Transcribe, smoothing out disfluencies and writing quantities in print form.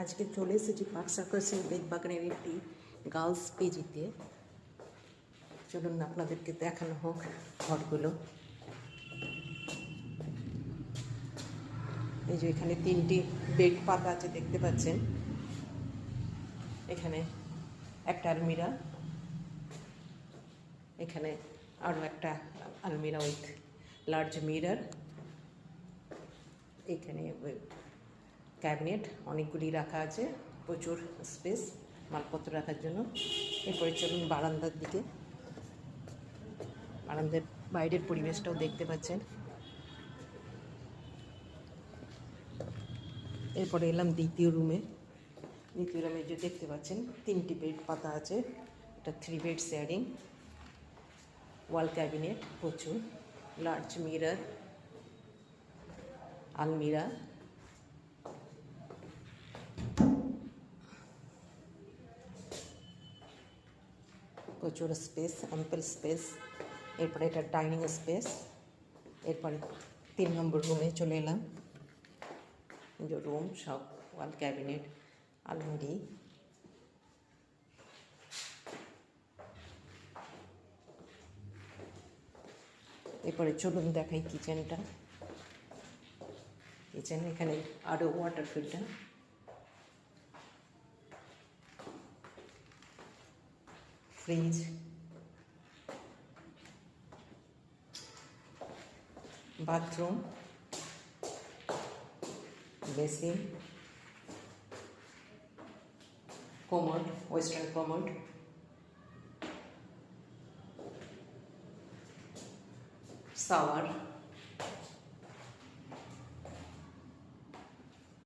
আজকে চলে এসেছি পার্ক সার্কাসের বেদবাগানের একটি গার্লস পিজিতে। চলুন আপনাদেরকে দেখানো হোক ঘরগুলো। এই যে এখানে 3টি বেড পাতা আছে দেখতে পাচ্ছেন। এখানে একটা আলমিরা, এখানে আরও একটা আলমিরা উইথ লার্জ মিরর, এখানে ক্যাবিনেট অনেকগুলি রাখা আছে, প্রচুর স্পেস মালপত্র রাখার জন্য। এরপরে চলুন বারান্দার দিকে। বারান্দার বাইরের পরিবেশটাও দেখতে পাচ্ছেন। এরপরে এলাম দ্বিতীয় রুমে। দ্বিতীয় রুমে যে দেখতে পাচ্ছেন 3টি বেড পাতা আছে। এটা 3 বেড শেয়ারিং, ওয়াল ক্যাবিনেট, প্রচুর লার্জ মিরর, আলমিরা, প্রচুর স্পেস, অ্যাম্পল স্পেস। এরপরে এটা ডাইনিং স্পেস। এরপরে 3 নম্বর রুমে চলে এলাম। যে রুম সব ওয়াল ক্যাবিনেট, আলমারি। এরপরে চলুন দেখাই কিচেনটা। কিচেন, এখানে আরও water filter, fridge, bathroom, basin, commode, western commode, shower.